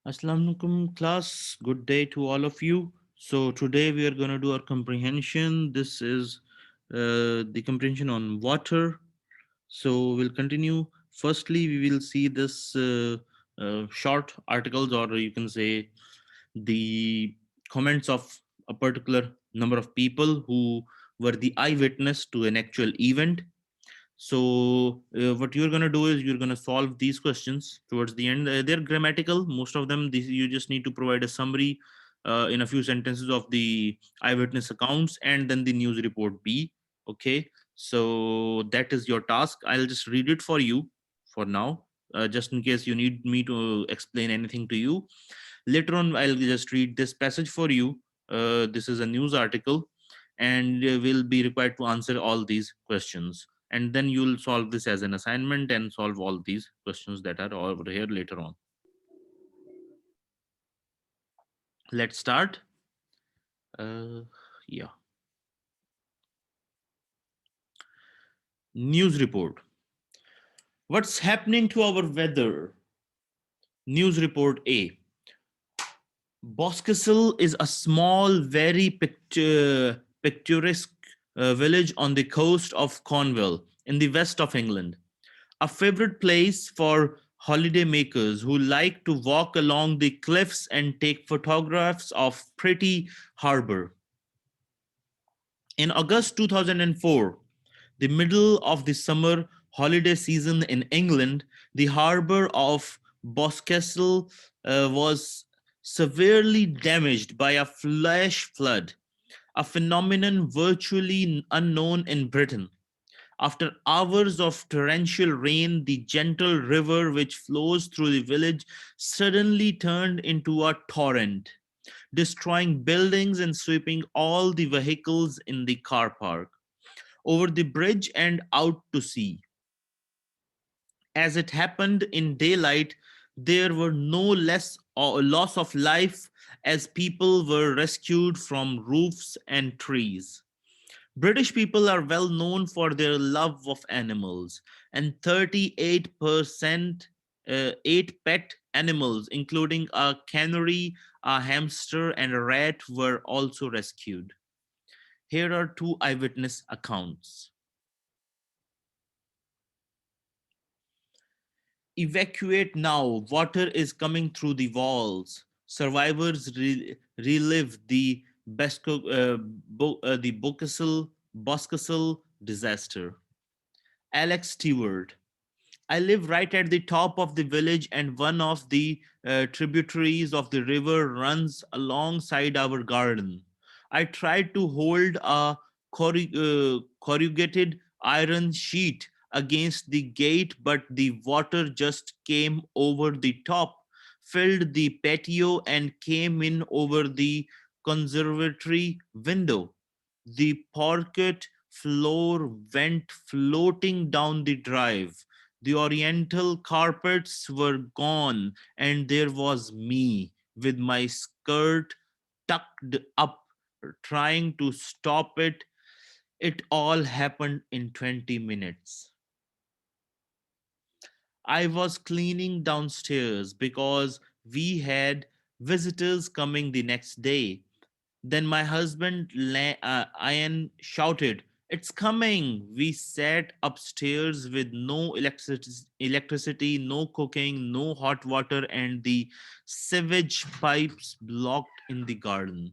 Assalamu alaikum class. Good day to all of you. So today we are going to do our comprehension. This is the comprehension on water. So we'll continue. Firstly, we will see this short articles, or you can say the comments of a particular number of people who were the eyewitness to an actual event. So what you're going to do is you're going to solve these questions towards the end. They're grammatical, most of them. You just need to provide a summary in a few sentences of the eyewitness accounts and then the news report B. Okay, so that is your task. I'll just read it for you for now, just in case you need me to explain anything to you. Later on, I'll just read this passage for you. This is a news article, and will be required to answer all these questions. And then you'll solve this as an assignment and solve all these questions that are over here later on. Let's start. Uh, yeah. News report. What's happening to our weather? News report A. Boscastle is a small, very picturesque village on the coast of Cornwall in the west of England. A favorite place for holidaymakers who like to walk along the cliffs and take photographs of pretty harbor. In August 2004, the middle of the summer holiday season in England, the harbor of Boscastle was severely damaged by a flash flood, a phenomenon virtually unknown in Britain. After hours of torrential rain, the gentle river which flows through the village suddenly turned into a torrent, destroying buildings and sweeping all the vehicles in the car park over the bridge and out to sea. As it happened in daylight, there were no less loss of life as people were rescued from roofs and trees. British people are well known for their love of animals, and 38% eight pet animals, including a canary, a hamster, and a rat, were also rescued. Here are two eyewitness accounts. Evacuate now, water is coming through the walls. Survivors relive the Boscastle disaster. Alex Stewart. I live right at the top of the village, and one of the tributaries of the river runs alongside our garden. I tried to hold a corrugated iron sheet against the gate, but the water just came over the top, filled the patio, and came in over the conservatory window. The parquet floor went floating down the drive. The oriental carpets were gone, and there was me with my skirt tucked up, trying to stop it. It all happened in 20 minutes. I was cleaning downstairs because we had visitors coming the next day. Then my husband, Ian, shouted, "It's coming!" We sat upstairs with no electricity, no cooking, no hot water, and the sewage pipes blocked in the garden.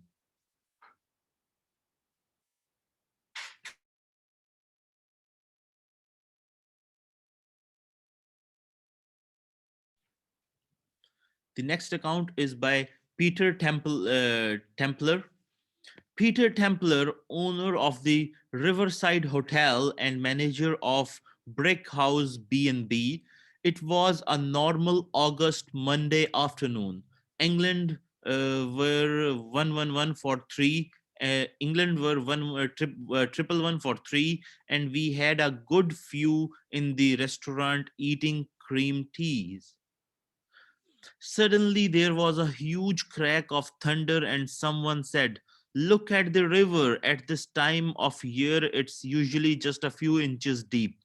The next account is by Templar. Peter Templar, owner of the Riverside Hotel and manager of Brick House B&B, it was a normal August Monday afternoon. England were 111 for 3. England were triple one for 3, and we had a good few in the restaurant eating cream teas. Suddenly, there was a huge crack of thunder, and someone said, "Look at the river. At this time of year, it's usually just a few inches deep.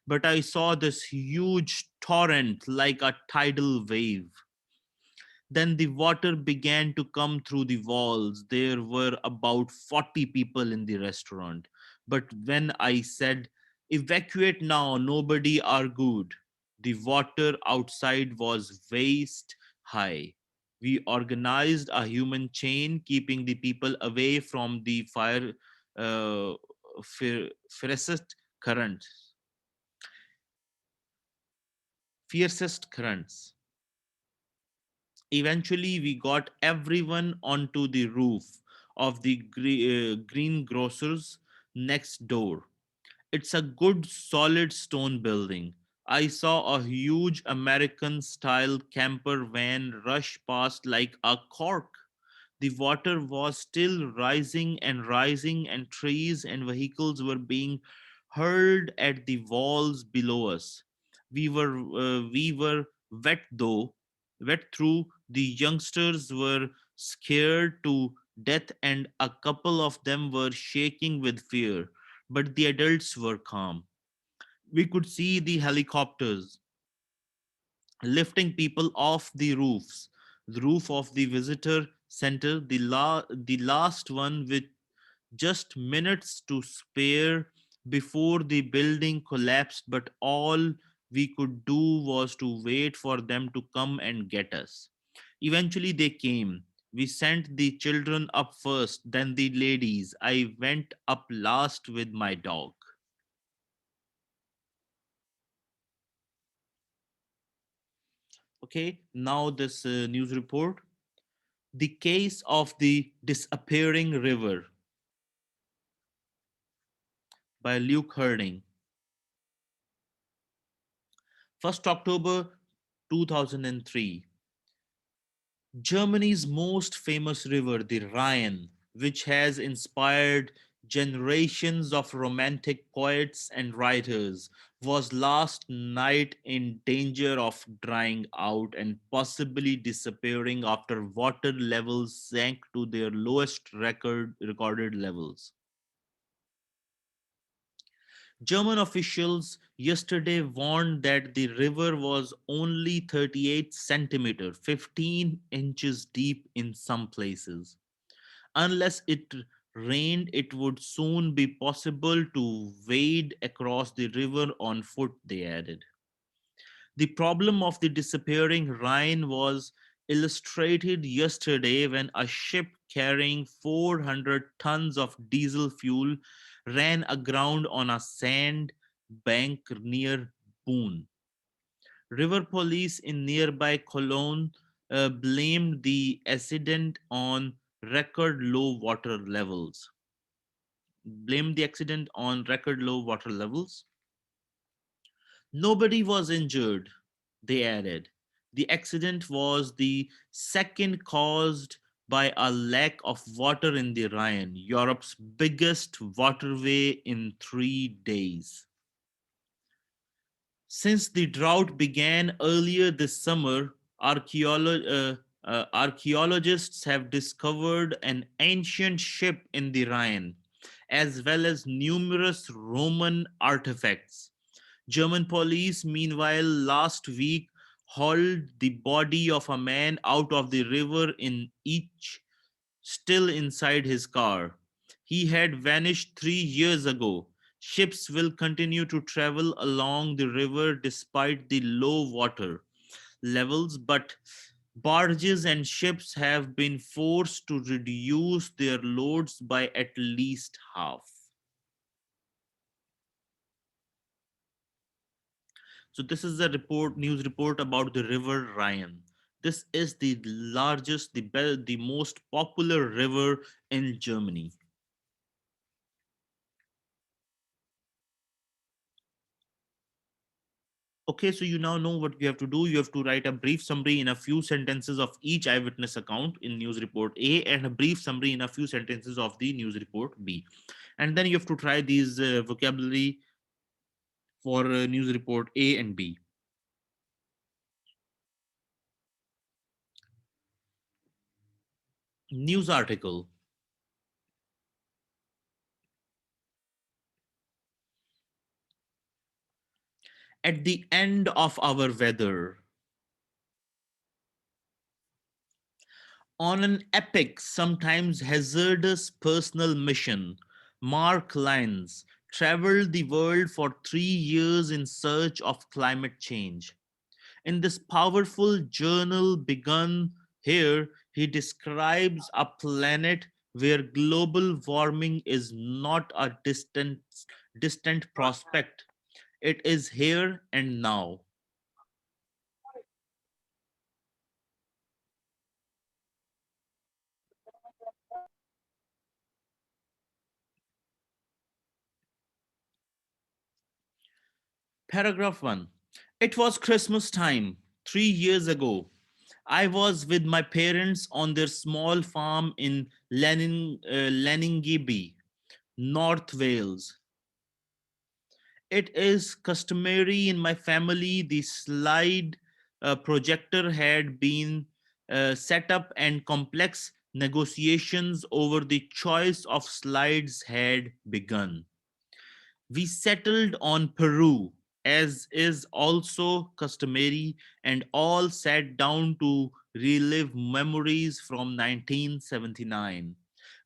But I saw this huge torrent like a tidal wave." Then the water began to come through the walls. There were about 40 people in the restaurant. But when I said, evacuate now, nobody argued. The water outside was waist high. We organized a human chain, keeping the people away from the uh, fiercest currents. Fiercest currents. Eventually, we got everyone onto the roof of the greengrocer's next door. It's a good, solid stone building. I saw a huge American style camper van rush past like a cork. The water was still rising and rising, and trees and vehicles were being hurled at the walls below us. We were wet though, wet through. The youngsters were scared to death, and a couple of them were shaking with fear. But the adults were calm. We could see the helicopters lifting people off the roof of the visitor center, the last one with just minutes to spare before the building collapsed. But all we could do was to wait for them to come and get us. Eventually they came. We sent the children up first, then the ladies. I went up last with my dog. Okay, now this news report. The case of the disappearing river by Luke Herding. 1st October 2003. Germany's most famous river, the Rhine, which has inspired generations of romantic poets and writers, was last night in danger of drying out and possibly disappearing after water levels sank to their lowest recorded levels. German officials yesterday warned that the river was only 38 centimeter, 15 inches deep in some places. Unless it rained, it would soon be possible to wade across the river on foot, they added. The problem of the disappearing Rhine was illustrated yesterday when a ship carrying 400 tons of diesel fuel ran aground on a sand bank near Boone. River police in nearby Cologne blamed the accident on record low water levels. Blamed the accident on record low water levels. Nobody was injured, they added. The accident was the second caused by a lack of water in the Rhine, Europe's biggest waterway, in 3 days. Since the drought began earlier this summer, archaeologists have discovered an ancient ship in the Rhine, as well as numerous Roman artifacts. German police, meanwhile, last week hauled the body of a man out of the river in each still inside his car. He had vanished 3 years ago. Ships will continue to travel along the river despite the low water levels, but barges and ships have been forced to reduce their loads by at least half. So this is a news report about the river Rhine. This is the largest, the most popular river in Germany. Okay, so you now know what you have to do. You have to write a brief summary in a few sentences of each eyewitness account in news report A, and a brief summary in a few sentences of the news report B. And then you have to try these vocabulary for news report A and B. News article. At the end of our weather, On an epic, sometimes hazardous personal mission, Mark Lyons traveled the world for 3 years in search of climate change. In this powerful journal begun here, he describes a planet where global warming is not a distant prospect. It is here and now. Paragraph 1. It was Christmas time 3 years ago. I was with my parents on their small farm in Leningibby, North Wales. It is customary in my family. The slide projector had been set up, and complex negotiations over the choice of slides had begun. We settled on Peru, as is also customary, and all sat down to relive memories from 1979,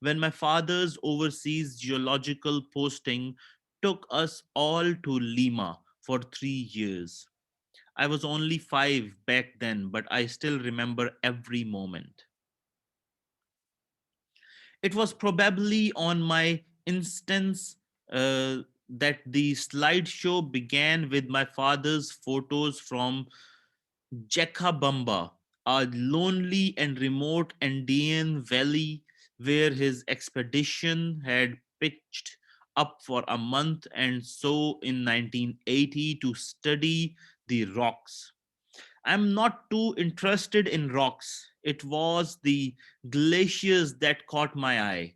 when my father's overseas geological posting took us all to Lima for 3 years. I was only 5 back then, but I still remember every moment. It was probably on my instance that the slideshow began with my father's photos from Jacabamba, a lonely and remote Andean valley where his expedition had pitched up for a month and so in 1980 to study the rocks. I'm not too interested in rocks. It was the glaciers that caught my eye.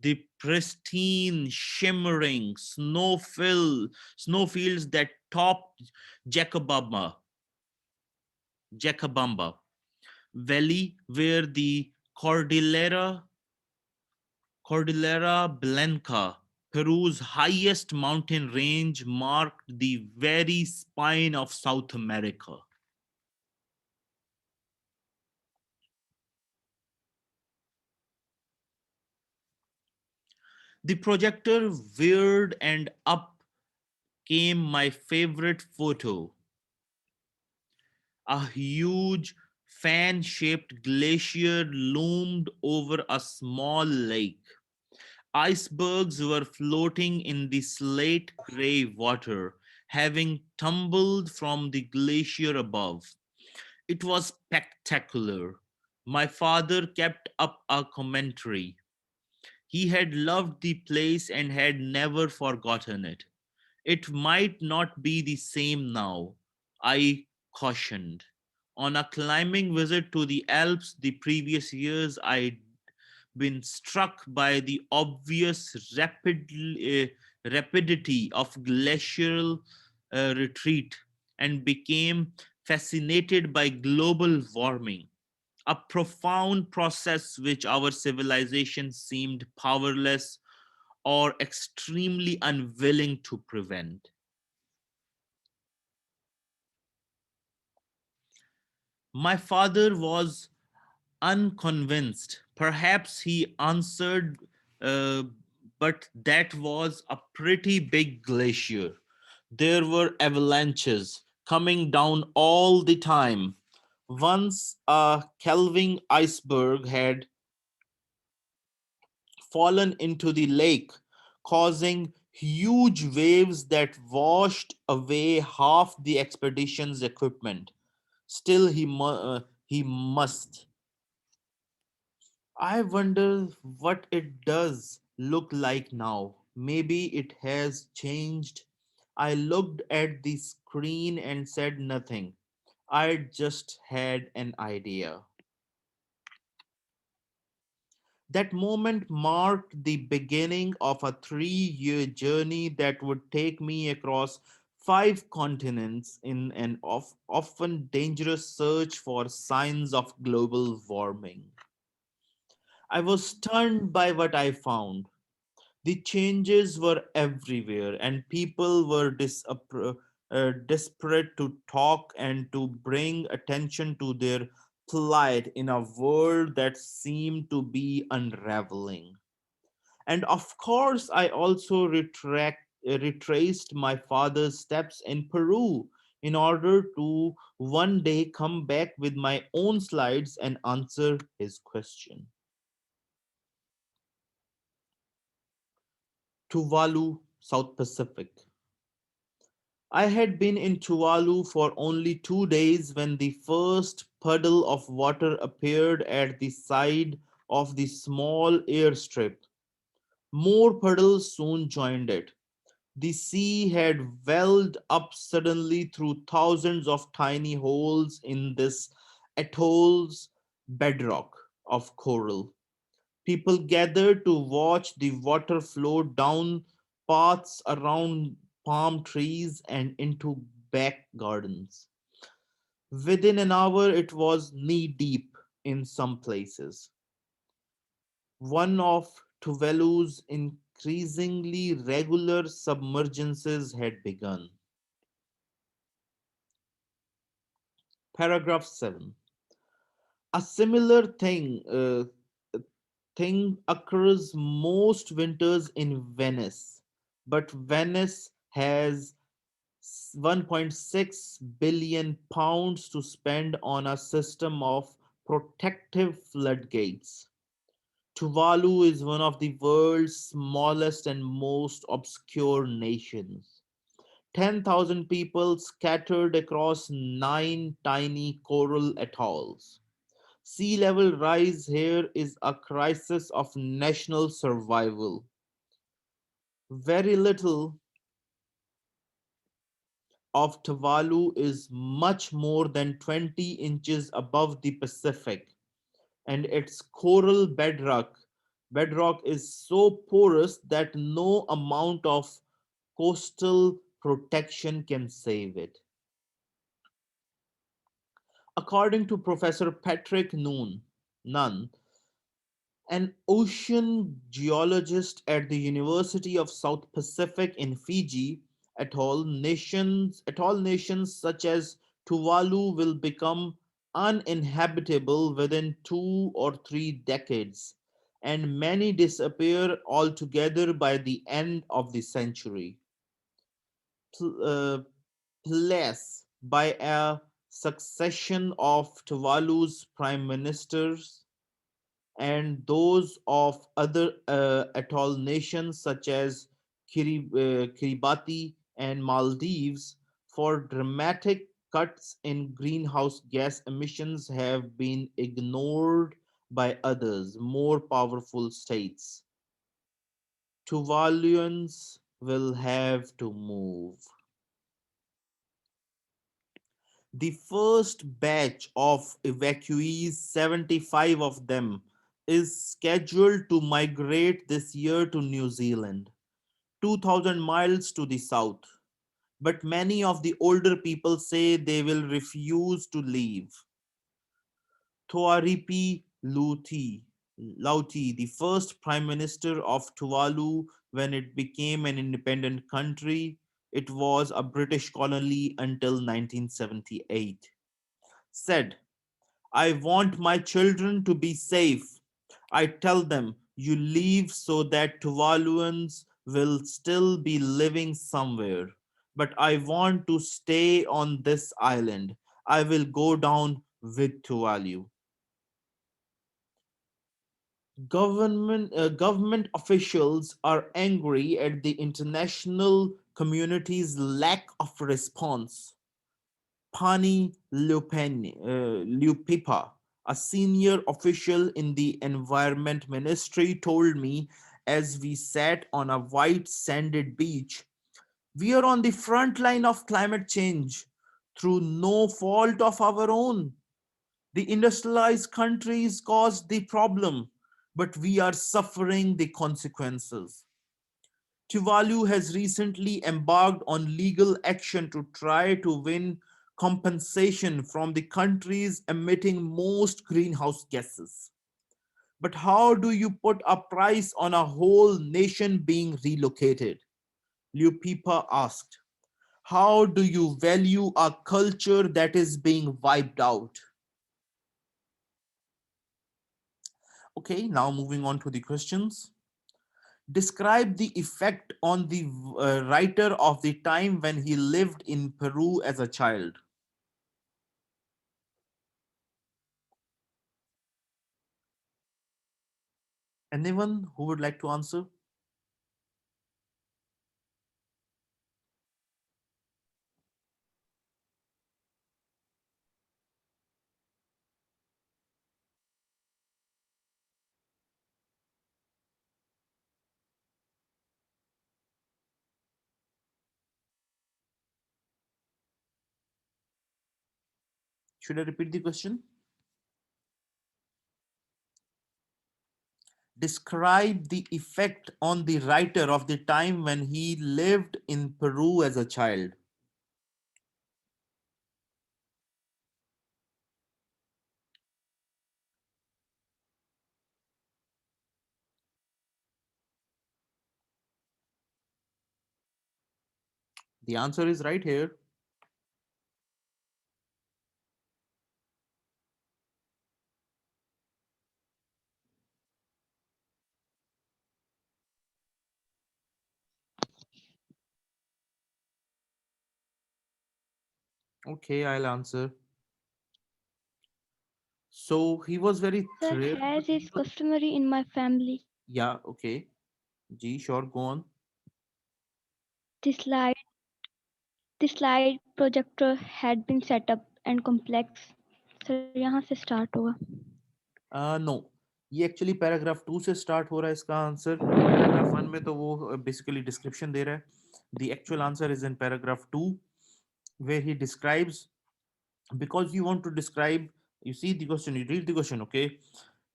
The pristine, shimmering snowfields that topped Jacobamba, Jacobamba Valley, where the Cordillera Blanca, Peru's highest mountain range, marked the very spine of South America. The projector veered, and up came my favorite photo, a huge fan shaped glacier loomed over a small lake. Icebergs were floating in the slate gray water, having tumbled from the glacier above. It was spectacular. My father kept up a commentary. He had loved the place and had never forgotten it. It might not be the same now, I cautioned. On a climbing visit to the Alps the previous years, I'd been struck by the obvious rapidity of glacial retreat and became fascinated by global warming, a profound process which our civilization seemed powerless or extremely unwilling to prevent. My father was unconvinced. Perhaps he answered, uh, but that was a pretty big glacier. There were avalanches coming down all the time. Once a calving iceberg had fallen into the lake, causing huge waves that washed away half the expedition's equipment. Still, he must. I wonder what it does look like now. Maybe it has changed. I looked at the screen and said nothing. I just had an idea. That moment marked the beginning of a 3 year journey that would take me across 5 continents in an often dangerous search for signs of global warming. I was stunned by what I found. The changes were everywhere, and people were desperate to talk and to bring attention to their plight in a world that seemed to be unraveling. And of course, I also retraced my father's steps in Peru in order to one day come back with my own slides and answer his question. Tuvalu, South Pacific. I had been in Tuvalu for only 2 days when the first puddle of water appeared at the side of the small airstrip. More puddles soon joined it. The sea had welled up suddenly through thousands of tiny holes in this atoll's bedrock of coral. People gathered to watch the water flow down paths around palm trees and into back gardens. Within an hour, it was knee deep in some places. One of Tuvalu's increasingly regular submergences had begun. Paragraph 7. A similar thing occurs most winters in Venice, but Venice has 1.6 billion pounds to spend on a system of protective floodgates. Tuvalu is one of the world's smallest and most obscure nations. 10,000 people scattered across nine tiny coral atolls. Sea level rise here is a crisis of national survival. Very little of Tuvalu is much more than 20 inches above the Pacific, and its coral bedrock is so porous that no amount of coastal protection can save it. According to Professor Patrick Nunn, an ocean geologist at the University of South Pacific in Fiji, atoll nations such as Tuvalu will become uninhabitable within 2 or 3 decades, and many disappear altogether by the end of the century. Pl- uh, Place by a succession of Tuvalu's prime ministers and those of other atoll nations such as Kiribati and Maldives for dramatic cuts in greenhouse gas emissions have been ignored by others, more powerful states. Tuvaluans will have to move. The first batch of evacuees, 75 of them, is scheduled to migrate this year to New Zealand, 2,000 miles to the south. But many of the older people say they will refuse to leave. Thoaripi Lauti, the first prime minister of Tuvalu when it became an independent country, it was a British colony until 1978, said, I want my children to be safe. I tell them, you leave so that Tuvaluans will still be living somewhere. But I want to stay on this island. I will go down with Tuvalu. Government officials are angry at the international community's lack of response. Pani Lupipa, a senior official in the Environment Ministry, told me as we sat on a white sanded beach, we are on the front line of climate change through no fault of our own. The industrialized countries caused the problem, but we are suffering the consequences. Tuvalu has recently embarked on legal action to try to win compensation from the countries emitting most greenhouse gases. But how do you put a price on a whole nation being relocated? Liu Pipa asked. How do you value a culture that is being wiped out? Okay, now moving on to the questions. Describe the effect on the writer of the time when he lived in Peru as a child. Anyone who would like to answer? Should I repeat the question? Describe the effect on the writer of the time when he lived in Peru as a child. The answer is right here. Okay, I'll answer. So he was very Sir, thrilled. as is customary in my family, Yeah, okay. G, sure, go on. the slide the slide projector had been set up and complex. Sir यहाँ से start होगा. No, ये actually paragraph 2 से start हो रहा है इसका answer. Paragraph 1 में तो वो बेसिकली डिस्क्रिप्शन दे रहा है. The actual answer is in paragraph 2, where he describes, because you want to describe, you see the question, you read the question, okay.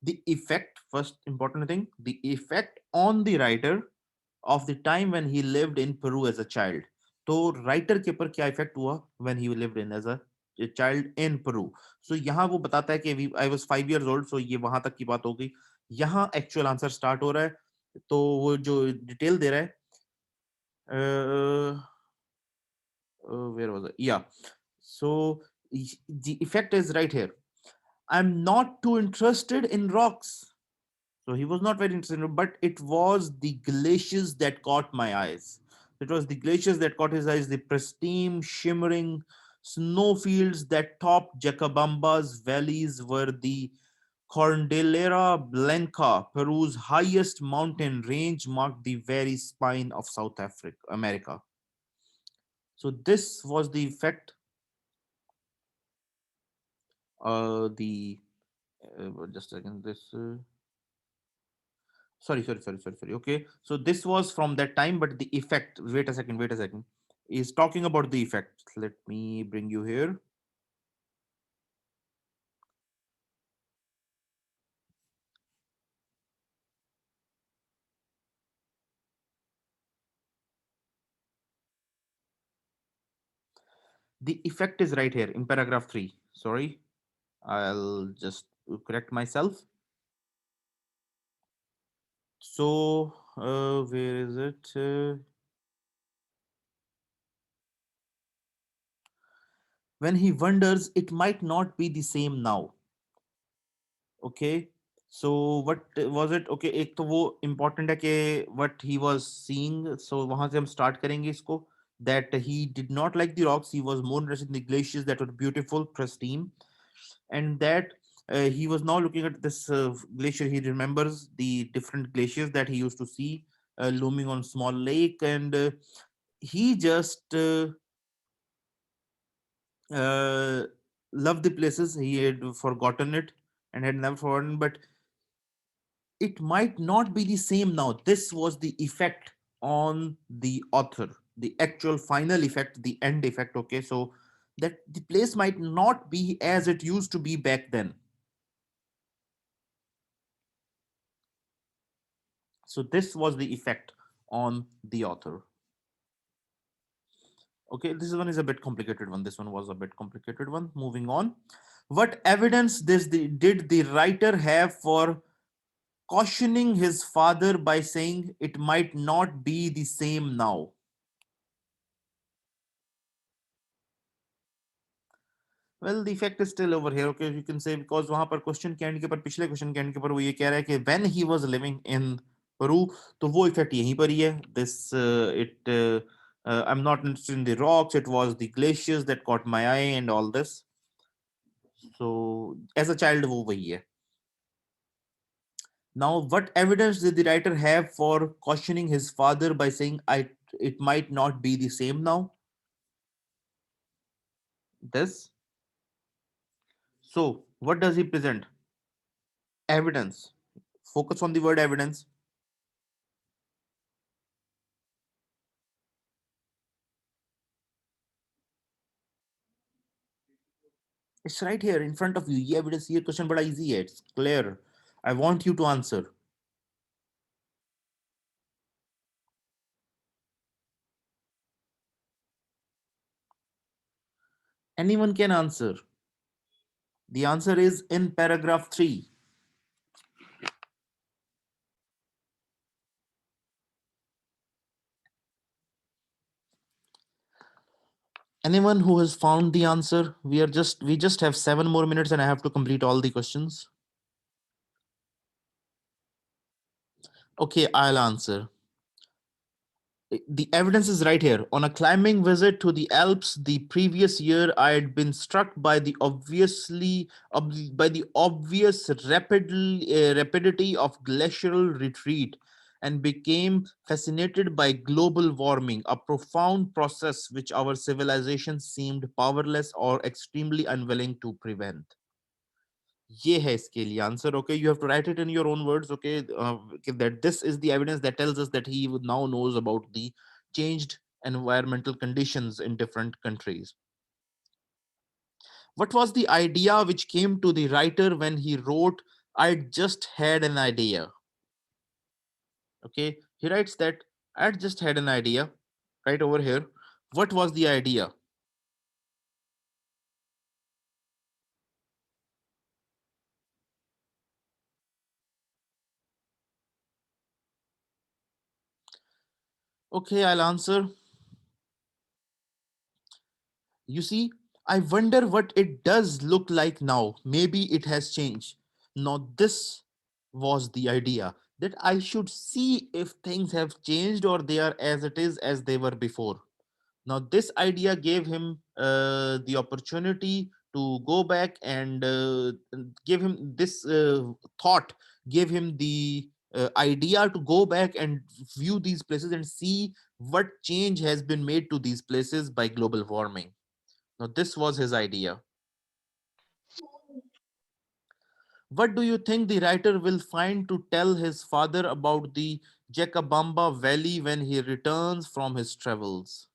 The effect, first important thing, the effect on the writer of the time when he lived in Peru as a child. तो writer के ऊपर क्या effect हुआ when he lived in as a child in Peru. So यहाँ वो बताता है कि I was 5 years old, so ये वहां तक की बात हो गई. यहाँ एक्चुअल आंसर स्टार्ट हो रहा है. तो वो जो डिटेल दे रहा है, where was it? Yeah. So the effect is right here. I'm not too interested in rocks. So he was not very interested, but it was the glaciers that caught my eyes. It was the glaciers that caught his eyes, the pristine, shimmering snowfields that topped Jacobamba's valleys were the Cordillera Blanca, Peru's highest mountain range, marked the very spine of South Africa, America. So this was the effect. The just a second. This. Sorry. Okay, so this was from that time, but the effect, wait a second, is talking about the effect. Let me bring you here. The effect is right here in paragraph 3. Sorry, I'll just correct myself. So where is it? When he wonders, it might not be the same now. Okay, so what was it? Okay, एक तो वो important है कि what he was seeing, so वहां से हम start करेंगे इसको. That he did not like the rocks, he was more interested in the glaciers that were beautiful, pristine. And that he was now looking at this glacier. He remembers the different glaciers that he used to see looming on small lake. And he just uh, loved the places. He had forgotten it and had never forgotten, but it might not be the same now. This was the effect on the author, the actual final effect, the end effect. Okay, so that the place might not be as it used to be back then. So this was the effect on the author. Okay, this one is a bit complicated one. This one was a bit complicated one. Moving on. What evidence did the writer have for cautioning his father by saying it might not be the same now? Well, the effect is still over here. Okay, you can say because वहां पर question के and के ऊपर पिछले question के and के ऊपर वो ये कह रहा है कि when he was living in Peru, तो वो इफेक्ट यहीं पर ही है. This it I'm not interested in the rocks. It was the glaciers that caught my eye and all this. So as a child वो वही है. Now, what evidence did the writer have for cautioning his father by saying I it might not be the same now? This. So, what does he present? Evidence. Focus on the word evidence. It's right here in front of you. ये evidence ये question बड़ा easy है. It's clear. I want you to answer. Anyone can answer. The answer is in paragraph 3. Anyone who has found the answer? We just have 7 more minutes and I have to complete all the questions. Okay, I'll answer. The evidence is right here. On a climbing visit to the Alps the previous year, I had been struck by the obvious rapidity of glacial retreat and became fascinated by global warming, a profound process which our civilization seemed powerless or extremely unwilling to prevent. ये है इसके लिए answer. Okay, you have to write it in your own words. Okay, that this is the evidence that tells us that he now knows about the changed environmental conditions in different countries. What was the idea which came to the writer when he wrote I just had an idea? Okay, he writes that I just had an idea right over here. What was the idea? Okay, I'll answer. You see, I wonder what it does look like now. Maybe it has changed. Now, this was the idea that I should see if things have changed or they are as it is as they were before. Now, this idea gave him the opportunity to go back and give him this thought, gave him the idea to go back and view these places and see what change has been made to these places by global warming. Now, this was his idea. What do you think the writer will find to tell his father about the Jacobamba Valley when he returns from his travels?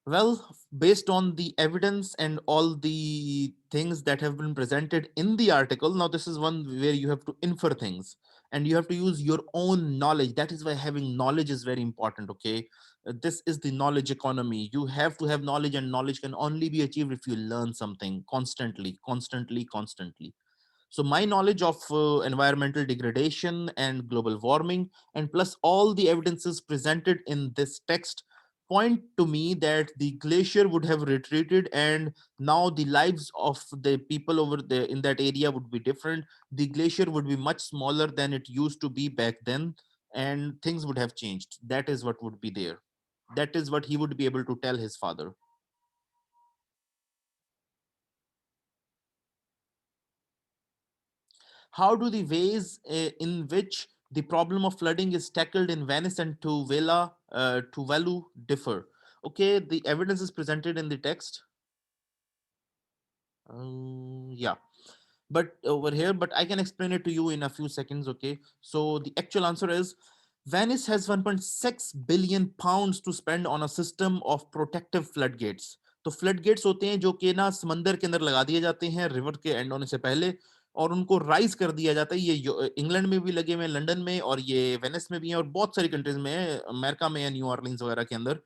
Well, based on the evidence and all the things that have been presented in the article, now this is one where you have to infer things and you have to use your own knowledge. That is why having knowledge is very important. Okay. This is the knowledge economy. You have to have knowledge, and knowledge can only be achieved if you learn something constantly, constantly, constantly. So my knowledge of environmental degradation and global warming, and plus all the evidences presented in this text, point to me that the glacier would have retreated, and now the lives of the people over there in that area would be different. The glacier would be much smaller than it used to be back then, and things would have changed. That is what would be there. That is what he would be able to tell his father. How do the ways in which the problem of flooding is tackled in Venice and Tuvalu differ? Okay, the evidence is presented in the text. Yeah, but over here, but I can explain it to you in a few seconds. Okay, so the actual answer is Venice has 1.6 billion pounds to spend on a system of protective floodgates. तो flood होते हैं जो कि ना समंदर के अंदर लगा दिए जाते हैं रिवर के एंड होने से पहले, और उनको राइज कर दिया जाता है. ये इंग्लैंड में भी लगे हुए हैं, लंदन में, और ये वेनिस में भी हैं, और बहुत सारी कंट्रीज में है, अमेरिका में है, न्यू ऑर्लिन्स वगैरह के अंदर.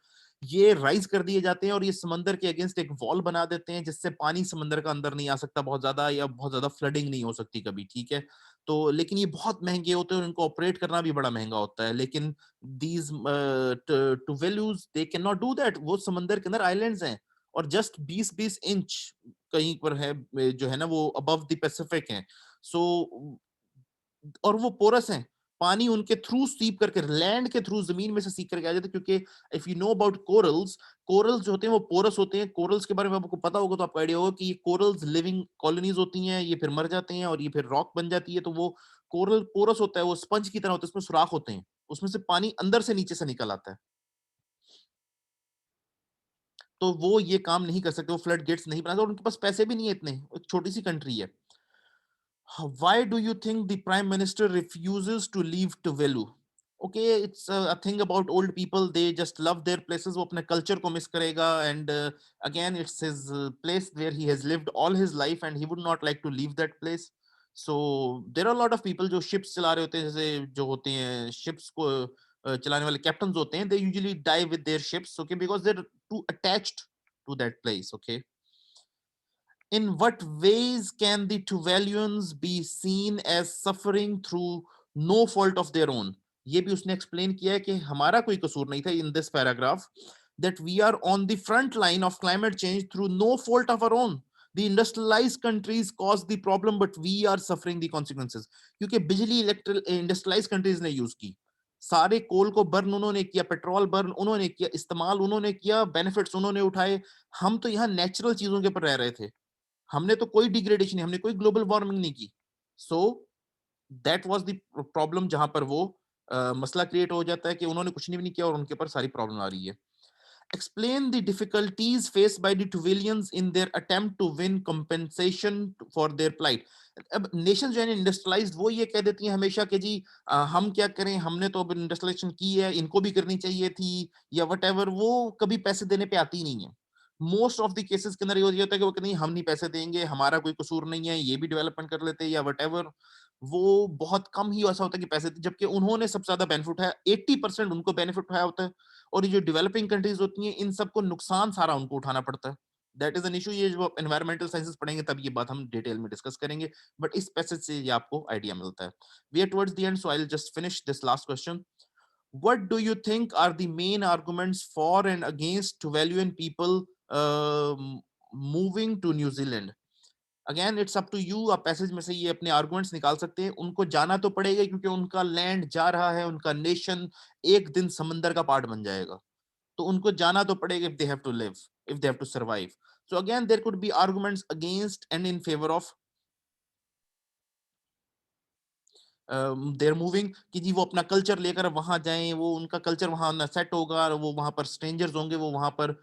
ये राइज कर दिए जाते हैं और ये समंदर के अगेंस्ट एक वॉल बना देते हैं जिससे पानी समंदर का अंदर नहीं आ सकता बहुत ज्यादा, या बहुत ज्यादा फ्लडिंग नहीं हो सकती कभी. ठीक है, तो लेकिन ये बहुत महंगे होते हैं और इनको ऑपरेट करना भी बड़ा महंगा होता है. लेकिन these two values they can not do that. वो समंदर के अंदर आइलैंड्स हैं और जस्ट 20-20 इंच कहीं पर है जो है ना वो अबव द पैसिफिक है। सो और वो पोरस हैं, पानी उनके थ्रू सीप करके लैंड के थ्रू जमीन में से सीप करके आ जाते हैं, क्योंकि if you know about corals, corals जो होते हैं वो पोरस होते हैं। कोरल्स के बारे में आपको पता होगा तो आपको आइडिया होगा कि ये कोरल्स लिविंग कॉलोनीज होती हैं, ये फिर मर जाते हैं और ये फिर रॉक बन जाती है। तो वो कोरल पोरस होता है, वो स्पंज की तरह होता है, उसमें सुराख होते हैं, उसमें से पानी अंदर से नीचे से निकल आता है। तो वो ये काम नहीं कर सकते, वो फ्लड गेट्स नहीं बना सकते और उनके पास पैसे भी नहीं है इतने, एक छोटी सी कंट्री है। Why do you think the prime minister refuses to leave Tuvalu? Okay, it's a thing about old people. They just love their places. वो अपने culture को miss करेगा, and again, it's his place where he has lived all his life, and he would not like to leave that place. So there are a lot of people जो ships चला रहे होते हैं, जैसे जो होते हैं ships को चलाने वाले captains होते हैं. They usually die with their ships, okay, because they're too attached to that place. Okay. In what ways can the Tuvaluans be seen as suffering through no fault of their own? ये भी उसने explain किया है कि हमारा कोई कसूर नहीं था in this paragraph, that we are on the front line of climate change through no fault of our own. The industrialized countries caused the problem, but we are suffering the consequences. क्योंकि बिजली electric industrialise countries ने use की, सारे कोल को burn उन्होंने किया, petrol burn उन्होंने किया, इस्तेमाल उन्होंने किया, बेनिफिट्स उन्होंने उठाए। हम तो यहाँ नेचुरल चीजों के ऊपर रह रहे थे, हमने तो कोई डिग्रेडेशन नहीं, हमने कोई ग्लोबल वार्मिंग नहीं की। So that was the problem, जहां पर वो मसला क्रिएट हो जाता है कि उन्होंने कुछ नहीं किया और उनके ऊपर सारी प्रॉब्लम आ रही है। Explain the difficulties faced by the Tuvaluans in their attempt to win compensation for their plight. अब नेशन जो है इंडस्ट्रियलाइज्ड, वो ये कह देती हैं हमेशा कि जी हम क्या करें, हमने तो अब इंडस्ट्रियलाइजेशन की है, इनको भी करनी चाहिए थी या वट एवर, वो कभी पैसे देने पे आती नहीं है। मोस्ट ऑफ द केसेस के अंदर ये होता है कि वो कहते हैं हम नहीं पैसे देंगे, हमारा कोई कसूर नहीं है, ये भी डेवलपमेंट कर लेते हैं या वट एवर। वो बहुत कम ही ऐसा होता है कि पैसे, जबकि उन्होंने सबसे ज्यादा बेनिफिट उठाया, 80% उनको बेनिफिट उठाया होता है, और ये जो डेवलपिंग कंट्रीज होती हैं इन सबको नुकसान सारा उनको उठाना पड़ता है। That is an issue. ये जो एनवायरमेंटल साइंसेस पढ़ेंगे तब ये बात हम डिटेल में डिस्कस करेंगे, बट इस पैसेज से ये आपको आइडिया मिलता है। We are towards the end, so I will just finish this last question. What do you think are the main arguments for and against Tuvaluan people moving to New Zealand? Again it's up to you, आप passage में से ये अपने arguments निकाल सकते हैं। उनको जाना तो पड़ेगा क्योंकि उनका लैंड जा रहा है, उनका नेशन एक दिन समंदर का पार्ट बन जाएगा, तो उनको जाना तो पड़ेगा if they have to live, if they have to survive. So again there could be arguments against and in favor of their moving, कि जी वो अपना कल्चर लेकर वहां जाएं, वो उनका कल्चर वहां ना सेट होगा, वो वहां पर स्ट्रेंजर्स होंगे, वो वहां पर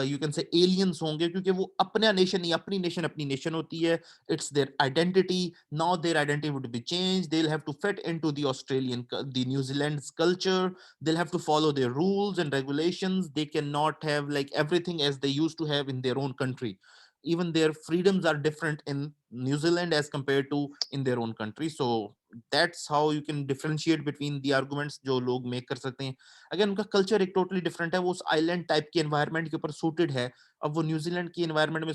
यू कैन से एलियंस होंगे, क्योंकि वो अपना नेशन नहीं, अपनी नेशन होती है, it's their identity. Now their identity would be change, they will have to fit into the Australian the New Zealand's culture, they will have to follow their rules and regulations, they can not have like everything as they used to have in their own country. Even their freedoms are different in New Zealand as compared to in their own country. So that's how you can differentiate between the arguments जो लोग make कर सकते हैं। Again उनका culture एक totally different है, वो उस आइलैंड टाइप के एनवायरनमेंट के ऊपर सूटेड है। अब वो न्यूजीलैंड की एनवायरनमेंट में